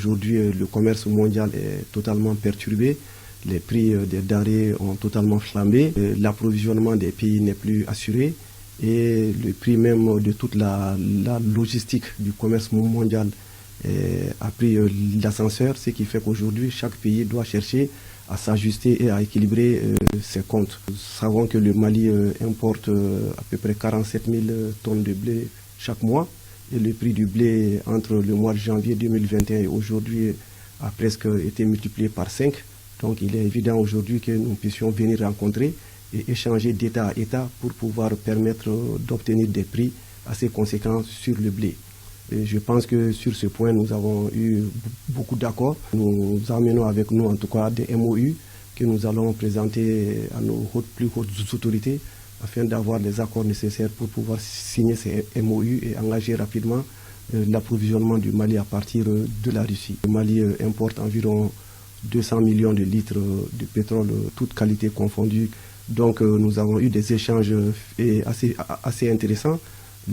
Aujourd'hui, le commerce mondial est totalement perturbé. Les prix des denrées ont totalement flambé. L'approvisionnement des pays n'est plus assuré. Et le prix même de toute la logistique du commerce mondial a pris l'ascenseur, ce qui fait qu'aujourd'hui, chaque pays doit chercher à s'ajuster et à équilibrer ses comptes. Nous savons que le Mali importe à peu près 47 000 tonnes de blé chaque mois. Et le prix du blé entre le mois de janvier 2021 et aujourd'hui a presque été multiplié par 5. Donc il est évident aujourd'hui que nous puissions venir rencontrer et échanger d'État à État pour pouvoir permettre d'obtenir des prix assez conséquents sur le blé. Et je pense que sur ce point, nous avons eu beaucoup d'accords. Nous amenons avec nous en tout cas des MOU que nous allons présenter à nos plus hautes autorités afin d'avoir les accords nécessaires pour pouvoir signer ces MOU et engager rapidement l'approvisionnement du Mali à partir de la Russie. Le Mali importe environ 200 millions de litres de pétrole, toutes qualités confondues. Donc nous avons eu des échanges assez intéressants.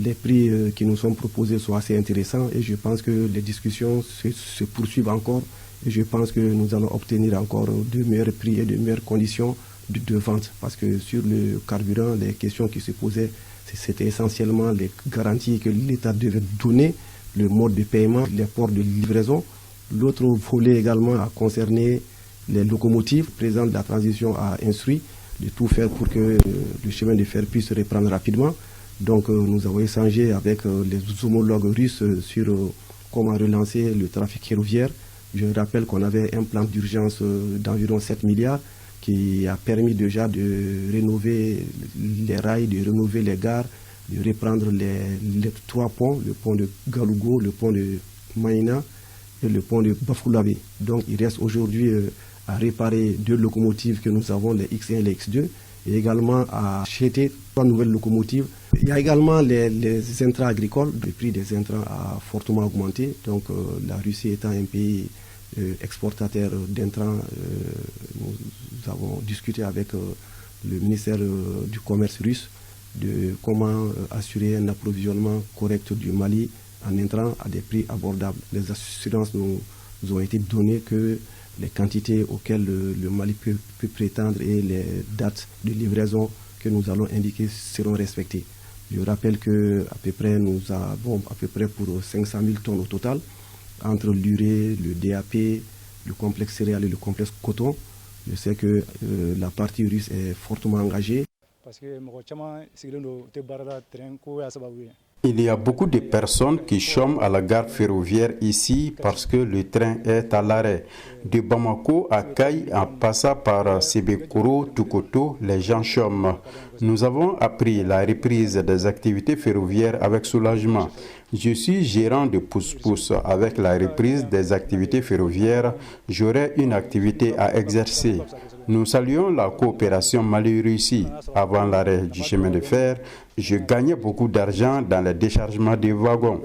Les prix qui nous sont proposés sont assez intéressants et je pense que les discussions se poursuivent encore et je pense que nous allons obtenir encore de meilleurs prix et de meilleures conditions de vente. Parce que sur le carburant, les questions qui se posaient, c'était essentiellement les garanties que l'État devait donner, le mode de paiement, les ports de livraison. L'autre volet également a concerné les locomotives. Le président de la transition a instruit de tout faire pour que le chemin de fer puisse reprendre rapidement. Donc nous avons échangé avec les homologues russes sur comment relancer le trafic ferroviaire. Je rappelle qu'on avait un plan d'urgence d'environ 7 milliards qui a permis déjà de rénover les rails, de rénover les gares, de reprendre les 3 ponts, le pont de Galougo, le pont de Maïna et le pont de Bafoulabé. Donc il reste aujourd'hui à réparer 2 locomotives que nous avons, les X1 et les X2, et également à acheter 3 nouvelles locomotives. Il y a également les intrants agricoles. Le prix des intrants a fortement augmenté. Donc la Russie étant un pays exportateur d'intrants, nous avons discuté avec le ministère du Commerce russe de comment assurer un approvisionnement correct du Mali en intrants à des prix abordables. Les assurances nous ont été données que les quantités auxquelles le Mali peut prétendre et les dates de livraison que nous allons indiquer seront respectées. Je rappelle que à peu près nous avons à peu près pour 500 000 tonnes au total entre l'urée, le DAP, le complexe céréales et le complexe coton. Je sais que la partie russe est fortement engagée. Il y a beaucoup de personnes qui chôment à la gare ferroviaire ici parce que le train est à l'arrêt. De Bamako à Kay, en passant par Sébékoro, Tukoto, les gens chôment. Nous avons appris la reprise des activités ferroviaires avec soulagement. Je suis gérant de pousse-pousse. Avec la reprise des activités ferroviaires, j'aurai une activité à exercer. Nous saluons la coopération Mali-Russie. Avant l'arrêt du chemin de fer, je gagnais beaucoup d'argent dans le déchargement des wagons.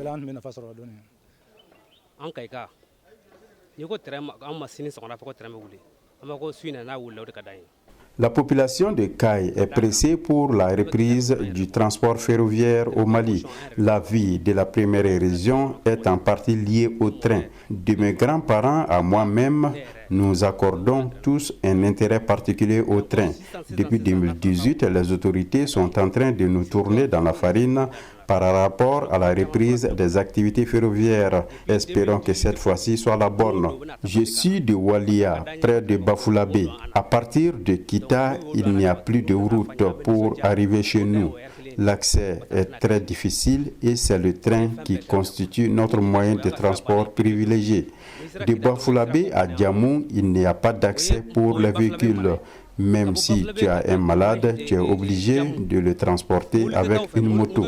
La population de Kay est pressée pour la reprise du transport ferroviaire au Mali. La vie de la première région est en partie liée au train. De mes grands-parents à moi-même, nous accordons tous un intérêt particulier au train. Depuis 2018, les autorités sont en train de nous tourner dans la farine par rapport à la reprise des activités ferroviaires. Espérons que cette fois-ci soit la bonne. Je suis de Walia, près de Bafoulabé. À partir de Kita, il n'y a plus de route pour arriver chez nous. L'accès est très difficile et c'est le train qui constitue notre moyen de transport privilégié. De Bafoulabé à Diamou, il n'y a pas d'accès pour les véhicules. Même si tu as un malade, tu es obligé de le transporter avec une moto.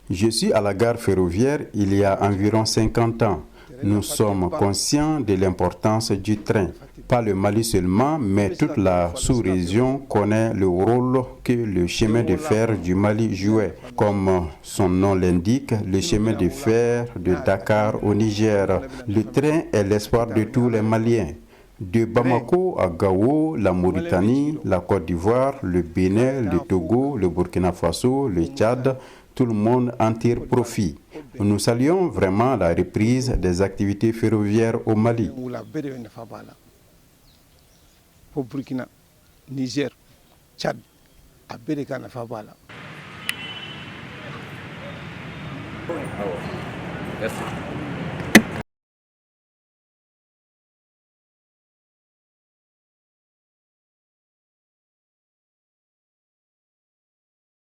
Je suis à la gare ferroviaire il y a environ 50 ans. Nous sommes conscients de l'importance du train. Pas le Mali seulement, mais toute la sous-région connaît le rôle que le chemin de fer du Mali jouait. Comme son nom l'indique, le chemin de fer de Dakar au Niger. Le train est l'espoir de tous les Maliens. De Bamako à Gao, la Mauritanie, la Côte d'Ivoire, le Bénin, le Togo, le Burkina Faso, le Tchad, tout le monde en tire profit. Nous saluons vraiment la reprise des activités ferroviaires au Mali. Pour Burkina, Niger, Tchad, Merci.